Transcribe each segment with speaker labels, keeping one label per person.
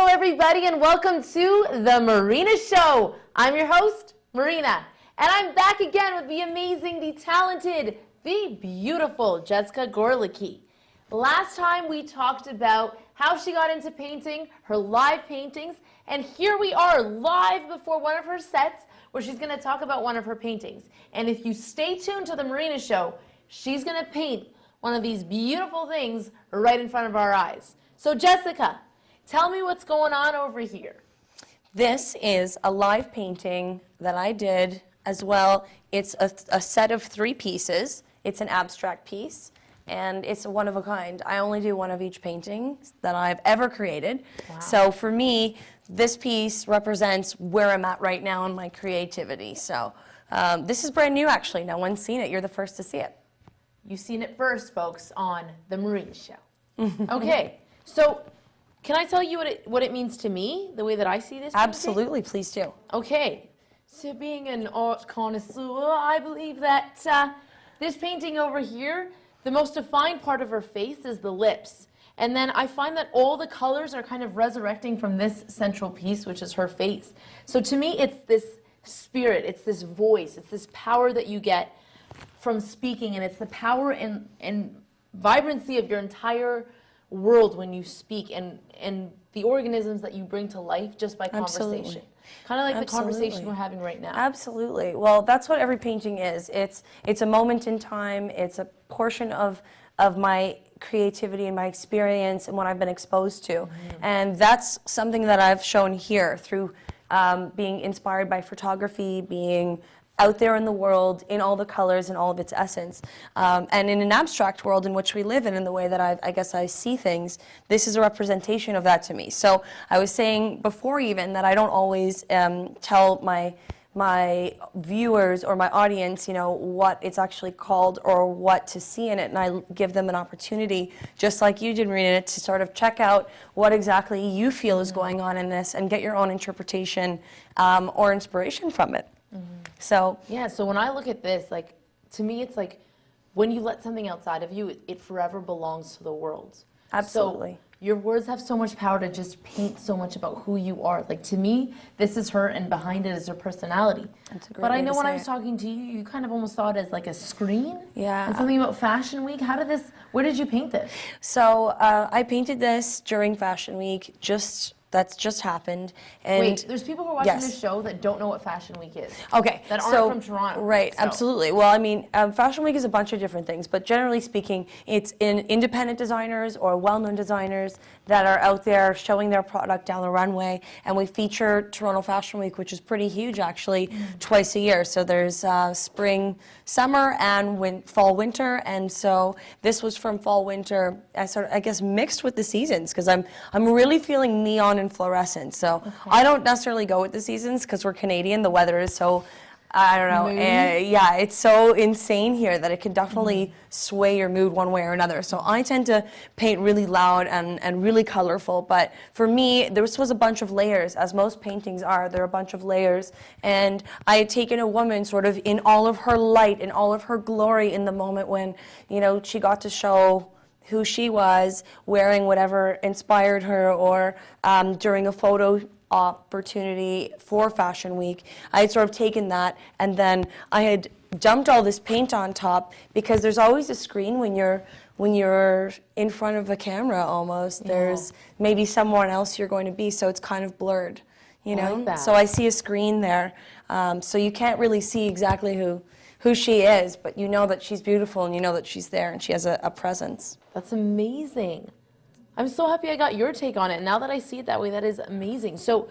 Speaker 1: Hello, everybody, and welcome to The Marina Show. I'm your host, Marina, and I'm back again with the amazing, the talented, the beautiful Jessica Gorlicki. Last time we talked about how she got into painting, her live paintings, and here we are live before one of her sets where she's going to talk about one of her paintings. And if you stay tuned to The Marina Show, she's going to paint one of these beautiful things right in front of our eyes. So Jessica, tell me what's going on over here.
Speaker 2: This is a live painting that I did as well. It's a set of 3 pieces. It's an abstract piece, and it's a one of a kind. I only do one of each painting that I've ever created. Wow. So for me, this piece represents where I'm at right now in my creativity. So this is brand new, actually. No one's seen it. You're the first to see it.
Speaker 1: You've seen it first, folks, on The Marina Show. Okay, so can I tell you what it means to me, the way that I see this painting?
Speaker 2: Absolutely, please do.
Speaker 1: Okay, so being an art connoisseur, I believe that this painting over here, the most defined part of her face is the lips. And then I find that all the colors are kind of resurrecting from this central piece, which is her face. So to me, it's this spirit, it's this voice, it's this power that you get from speaking, and it's the power and vibrancy of your entire world when you speak, and the organisms that you bring to life just by conversation.
Speaker 2: Absolutely.
Speaker 1: Kind of like the conversation we're having right now.
Speaker 2: Absolutely. Well, that's what every painting is. It's a moment in time. It's a portion of my creativity and my experience and what I've been exposed to. Mm-hmm. And that's something that I've shown here through being inspired by photography, being out there in the world in all the colors and all of its essence. And in an abstract world in which we live in the way that I guess I see things, this is a representation of that to me. So I was saying before even that I don't always tell my viewers or my audience, you know, what it's actually called or what to see in it, and I give them an opportunity, just like you did, Marina, to sort of check out what exactly you feel is going on in this and get your own interpretation or inspiration from it. Mm-hmm. So
Speaker 1: yeah, so when I look at this, like, to me it's like when you let something outside of you, it forever belongs to the world.
Speaker 2: Absolutely.
Speaker 1: So your words have so much power to just paint so much about who you are. Like, to me, this is her, and behind it is her personality.
Speaker 2: That's a great
Speaker 1: But I
Speaker 2: way
Speaker 1: know
Speaker 2: to
Speaker 1: when
Speaker 2: say
Speaker 1: I was
Speaker 2: it.
Speaker 1: talking to you, you kind of almost saw it as like a screen.
Speaker 2: Yeah.
Speaker 1: And something about Fashion Week. Where did you paint this?
Speaker 2: So I painted this during Fashion Week. That's just happened. And
Speaker 1: wait, there's people who are watching
Speaker 2: yes.
Speaker 1: this show that don't know what Fashion Week is.
Speaker 2: Okay.
Speaker 1: That aren't from Toronto.
Speaker 2: Right,
Speaker 1: so.
Speaker 2: Absolutely. Well, I mean, Fashion Week is a bunch of different things, but generally speaking, it's independent designers or well-known designers that are out there showing their product down the runway, and we feature Toronto Fashion Week, which is pretty huge, actually, twice a year. So there's spring, summer, and fall, winter, and so this was from fall, winter, I guess mixed with the seasons, because I'm really feeling neon and fluorescent. So okay. I don't necessarily go with the seasons because we're Canadian. The weather is so, I don't know, yeah, it's so insane here that it can definitely sway your mood one way or another. So I tend to paint really loud and really colorful. But for me, this was a bunch of layers, as most paintings are. They're a bunch of layers. And I had taken a woman sort of in all of her light, in all of her glory in the moment when, you know, she got to show who she was, wearing whatever inspired her, or during a photo opportunity for Fashion Week. I had sort of taken that, and then I had dumped all this paint on top, because there's always a screen when you're in front of a camera almost. Yeah. There's maybe someone else you're going to be, so it's kind of blurred, you know?
Speaker 1: Like that.
Speaker 2: So I see a screen there, so you can't really see exactly who she is, but you know that she's beautiful, and you know that she's there, and she has a presence.
Speaker 1: That's amazing. I'm so happy I got your take on it. Now that I see it that way, that is amazing. So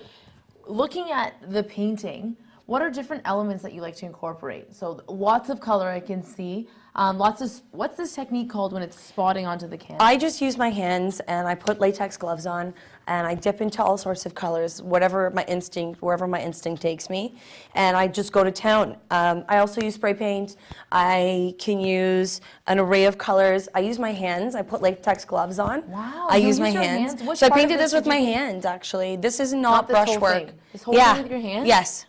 Speaker 1: looking at the painting, what are different elements that you like to incorporate? So lots of color I can see. What's this technique called when it's spotting onto the canvas?
Speaker 2: I just use my hands, and I put latex gloves on, and I dip into all sorts of colors, wherever my instinct takes me, and I just go to town. I also use spray paint. I can use an array of colors. I use my hands. I put latex gloves on.
Speaker 1: Wow.
Speaker 2: I use my hands. So I painted this with my hands, actually. This is not brushwork.
Speaker 1: This whole thing with your hands?
Speaker 2: Yes.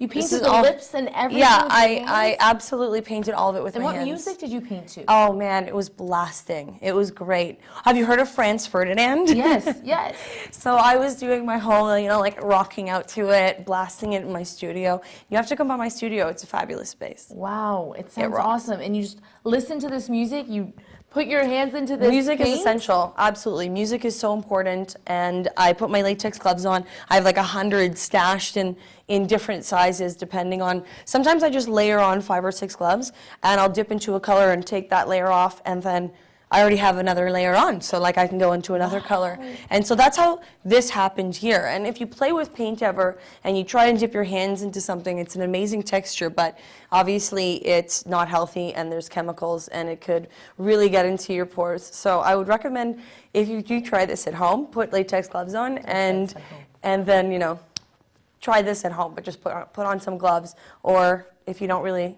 Speaker 1: You
Speaker 2: This
Speaker 1: painted
Speaker 2: is
Speaker 1: the
Speaker 2: all-
Speaker 1: lips and everything
Speaker 2: Yeah,
Speaker 1: with your
Speaker 2: I
Speaker 1: hands?
Speaker 2: absolutely painted all of it with
Speaker 1: And
Speaker 2: my
Speaker 1: what
Speaker 2: hands.
Speaker 1: music did you paint to?
Speaker 2: Oh man, it was blasting. It was great. Have you heard of Franz Ferdinand?
Speaker 1: Yes, yes.
Speaker 2: So I was doing my whole, like rocking out to it, blasting it in my studio. You have to come by my studio. It's a fabulous space.
Speaker 1: Wow, it sounds
Speaker 2: rocks.
Speaker 1: awesome. And you just listen to this music, you put your hands into this
Speaker 2: Music is
Speaker 1: paint?
Speaker 2: essential, absolutely. Music is so important, and I put my latex gloves on. I have like 100 stashed in different sizes depending on, sometimes I just layer on 5 or 6 gloves, and I'll dip into a color and take that layer off, and then I already have another layer on, so like I can go into another color. And so that's how this happened here. And if you play with paint ever and you try and dip your hands into something, it's an amazing texture, but obviously it's not healthy and there's chemicals and it could really get into your pores. So I would recommend, if you do try this at home, put latex gloves on and then, try this at home, but just put on some gloves, or if you don't really,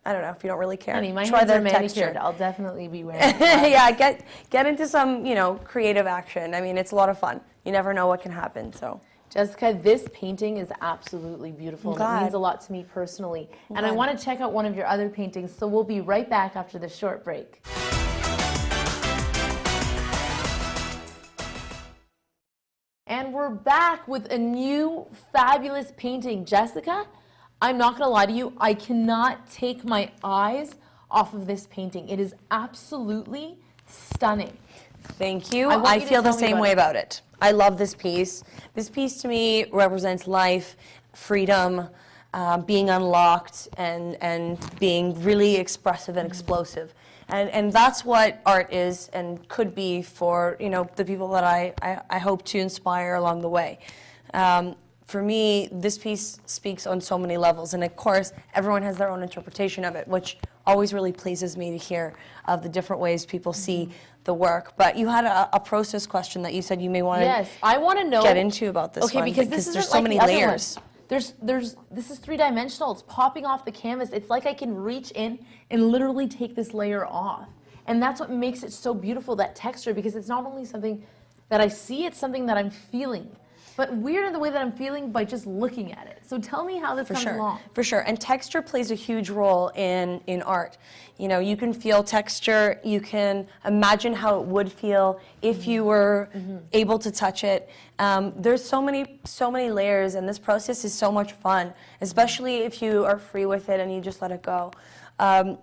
Speaker 2: I don't know, if you don't really care.
Speaker 1: Honey, my
Speaker 2: try
Speaker 1: hands
Speaker 2: the
Speaker 1: are manicured.
Speaker 2: texture.
Speaker 1: I'll definitely be wearing gloves.
Speaker 2: Yeah, get into some, creative action. I mean, it's a lot of fun. You never know what can happen, so.
Speaker 1: Jessica, this painting is absolutely beautiful.
Speaker 2: I'm
Speaker 1: And it
Speaker 2: glad.
Speaker 1: means a lot to me personally. And I
Speaker 2: glad.
Speaker 1: want to check out one of your other paintings, so we'll be right back after this short break. And we're back with a new fabulous painting. Jessica, I'm not going to lie to you, I cannot take my eyes off of this painting. It is absolutely stunning.
Speaker 2: Thank you.
Speaker 1: I want
Speaker 2: I
Speaker 1: you to
Speaker 2: feel the
Speaker 1: tell me
Speaker 2: same
Speaker 1: about
Speaker 2: way
Speaker 1: it.
Speaker 2: about it. I love this piece. This piece to me represents life, freedom, being unlocked, and being really expressive and explosive. And that's what art is and could be for the people that I hope to inspire along the way. For me, this piece speaks on so many levels, and of course, everyone has their own interpretation of it, which always really pleases me to hear of the different ways people see the work. But you had a process question that you said you may want to
Speaker 1: Yes, I want to know.
Speaker 2: get into about this
Speaker 1: Okay,
Speaker 2: one,
Speaker 1: because this
Speaker 2: there's
Speaker 1: isn't
Speaker 2: so
Speaker 1: like
Speaker 2: many
Speaker 1: the other one.
Speaker 2: layers.
Speaker 1: This is three-dimensional. It's popping off the canvas. It's like I can reach in and literally take this layer off. And that's what makes it so beautiful, that texture, because it's not only something that I see, it's something that I'm feeling. But weird in the way that I'm feeling by just looking at it. So tell me how this comes along.
Speaker 2: For sure, and texture plays a huge role in art. You can feel texture, you can imagine how it would feel if you were able to touch it. There's so many layers, and this process is so much fun, especially if you are free with it and you just let it go.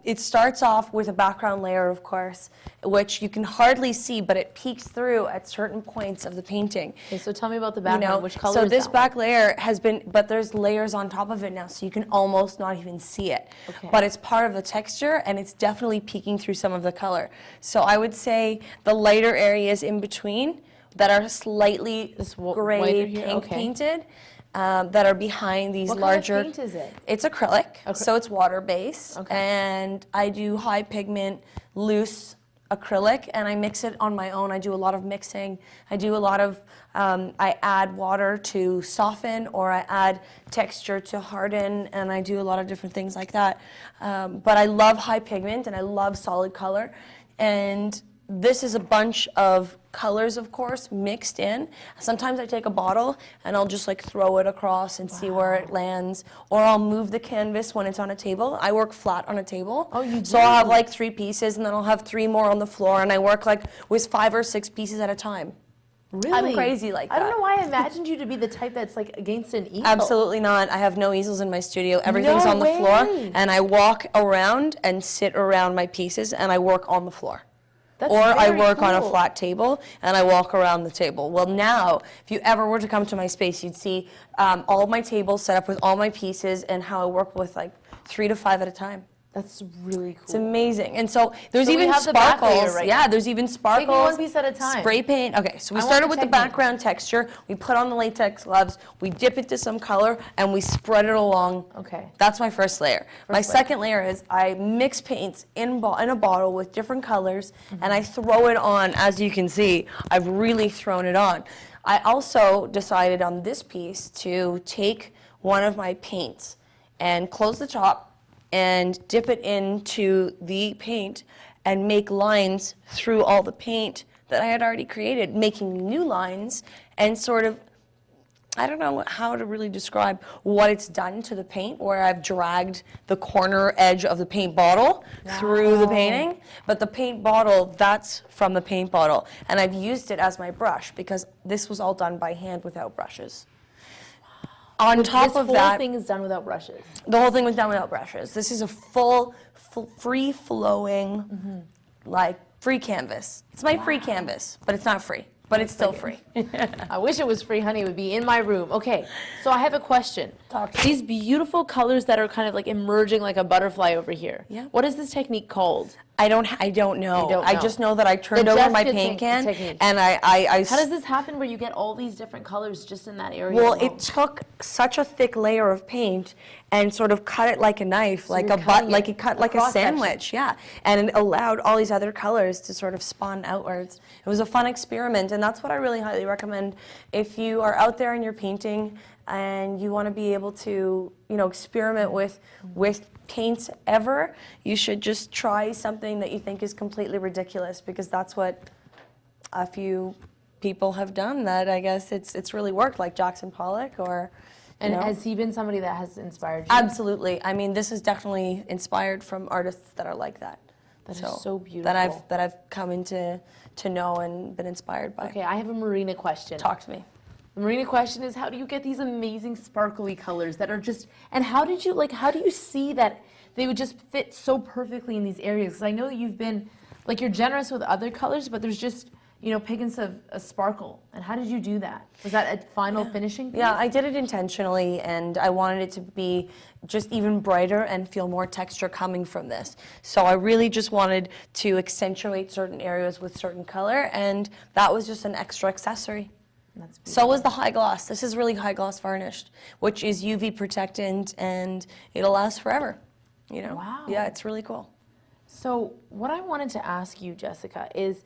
Speaker 2: It starts off with a background layer, of course, which you can hardly see, but it peeks through at certain points of the painting.
Speaker 1: Okay, so tell me about the background. Which color
Speaker 2: So
Speaker 1: is
Speaker 2: this
Speaker 1: that
Speaker 2: back layer has been, but there's layers on top of it now, so you can almost not even see it.
Speaker 1: Okay.
Speaker 2: But it's part of the texture, and it's definitely peeking through some of the color. So I would say the lighter areas in between that are slightly gray
Speaker 1: whiter here?
Speaker 2: pink
Speaker 1: Okay.
Speaker 2: painted, that are behind these
Speaker 1: What
Speaker 2: larger.
Speaker 1: kind of paint is it?
Speaker 2: It's acrylic, so it's water-based,
Speaker 1: Okay.
Speaker 2: and I do high pigment, loose acrylic, and I mix it on my own. I do a lot of mixing. I do a lot of, I add water to soften, or I add texture to harden, and I do a lot of different things like that. But I love high pigment, and I love solid color, and this is a bunch of colors, of course, mixed in. Sometimes I take a bottle and I'll just like throw it across and see where it lands, or I'll move the canvas when it's on a table. I work flat on a table.
Speaker 1: Oh, you do?
Speaker 2: So I'll have like 3 pieces, and then I'll have 3 more on the floor, and I work like with 5 or 6 pieces at a time.
Speaker 1: Really?
Speaker 2: I'm crazy like that.
Speaker 1: I don't know why I imagined you to be the type that's like against an easel.
Speaker 2: Absolutely not. I have no easels in my studio. Everything's
Speaker 1: No
Speaker 2: on the floor,
Speaker 1: way.
Speaker 2: and I walk around and sit around my pieces, and I work on the floor.
Speaker 1: That's
Speaker 2: Or I
Speaker 1: very
Speaker 2: work on a
Speaker 1: cool.
Speaker 2: flat table and I walk around the table. Well, now, if you ever were to come to my space, you'd see all of my tables set up with all my pieces and how I work with like 3 to 5 at a time.
Speaker 1: That's really cool.
Speaker 2: It's amazing. And so there's
Speaker 1: So we
Speaker 2: even
Speaker 1: have the back layer
Speaker 2: sparkles.
Speaker 1: right
Speaker 2: Yeah,
Speaker 1: now.
Speaker 2: there's even sparkles.
Speaker 1: one piece at a time.
Speaker 2: Spray paint. Okay, so we
Speaker 1: I want
Speaker 2: started
Speaker 1: the
Speaker 2: with the
Speaker 1: technique.
Speaker 2: background texture. We put on the latex gloves. We dip it to some color, and we spread it along.
Speaker 1: Okay.
Speaker 2: That's my first layer. My
Speaker 1: layer.
Speaker 2: second layer is I mix paints in a bottle with different colors, and I throw it on. As you can see, I've really thrown it on. I also decided on this piece to take one of my paints and close the top and dip it into the paint and make lines through all the paint that I had already created, making new lines and sort of I don't know how to really describe what it's done to the paint, where I've dragged the corner edge of the paint bottle through the painting. But the paint bottle, that's from the paint bottle. And I've used it as my brush because this was all done by hand without brushes. On top of that,
Speaker 1: this whole thing is done without brushes.
Speaker 2: The whole thing was done without brushes. This is a free-flowing, like, free canvas. It's my free canvas, but it's not free. But it's still free.
Speaker 1: I wish it was free, honey. It would be in my room. Okay, so I have a question. These beautiful colors that are kind of like emerging like a butterfly over here.
Speaker 2: Yeah.
Speaker 1: What is this technique called?
Speaker 2: I don't know. I just know that I turned over my paint can and I
Speaker 1: How does this happen where you get all these different colors just in that area?
Speaker 2: Well, it took such a thick layer of paint and sort of cut it like a knife,
Speaker 1: So
Speaker 2: like it cut like a sandwich, yeah. And it allowed all these other colors to sort of spawn outwards. It was a fun experiment, and that's what I really highly recommend if you are out there and you're painting and you want to be able to, you know, experiment with paints ever. You should just try something that you think is completely ridiculous, because that's what a few people have done that I guess it's really worked, like Jackson Pollock or.
Speaker 1: And has he been somebody that has inspired you?
Speaker 2: Absolutely. I mean, this is definitely inspired from artists that are like that.
Speaker 1: That is so beautiful.
Speaker 2: That I've come into to know and been inspired by.
Speaker 1: Okay, I have a Marina question.
Speaker 2: Talk to me.
Speaker 1: The Marina question is, how do you get these amazing sparkly colors that are just, and how do you see that they would just fit so perfectly in these areas? Because I know you've been, like, you're generous with other colors, but there's just, you know, pigments of a sparkle. And how did you do that? Was that a final finishing piece?
Speaker 2: Yeah, I did it intentionally, and I wanted it to be just even brighter and feel more texture coming from this. So I really just wanted to accentuate certain areas with certain color, and that was just an extra accessory. So was the high gloss. This is really high gloss varnished, which is UV protectant, and it'll last forever. You know?
Speaker 1: Wow.
Speaker 2: Yeah, it's really cool.
Speaker 1: So what I wanted to ask you, Jessica, is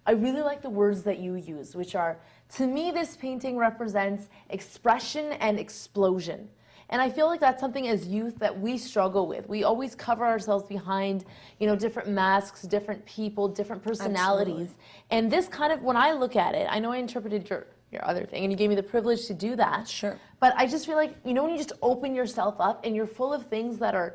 Speaker 1: I really like the words that you use, which are, to me, this painting represents expression and explosion. And I feel like that's something as youth that we struggle with. We always cover ourselves behind, you know, different masks, different people, different personalities. Absolutely. And this kind of, when I look at it, I know I interpreted your other thing, and you gave me the privilege to do that.
Speaker 2: Sure.
Speaker 1: But I just feel like, you know, when you just open yourself up and you're full of things that are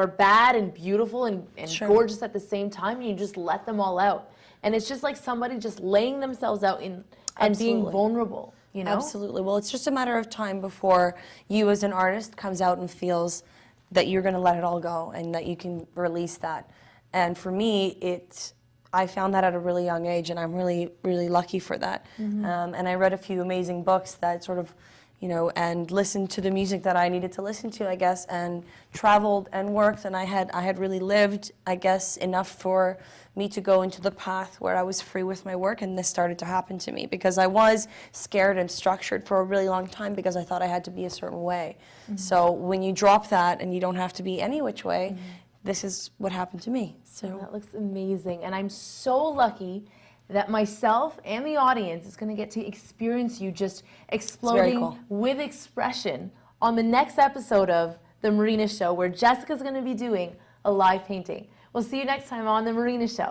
Speaker 1: bad and beautiful and sure. gorgeous at the same time, and you just let them all out. And it's just like somebody just laying themselves out and being vulnerable, you know?
Speaker 2: Absolutely. Well, it's just a matter of time before you as an artist comes out and feels that you're going to let it all go and that you can release that. And for me, I found that at a really young age, and I'm really, really lucky for that. Mm-hmm. And I read a few amazing books that sort of, you know, and listened to the music that I needed to listen to, I guess, and traveled and worked, and I had really lived, I guess, enough for me to go into the path where I was free with my work, and this started to happen to me because I was scared and structured for a really long time because I thought I had to be a certain way. Mm-hmm. So when you drop that and you don't have to be any which way, mm-hmm. this is what happened to me. So
Speaker 1: that looks amazing, and I'm so lucky that myself and the audience is going to get to experience you just exploding cool. with expression on the next episode of The Marina Show, where Jessica's going to be doing a live painting. We'll see you next time on The Marina Show.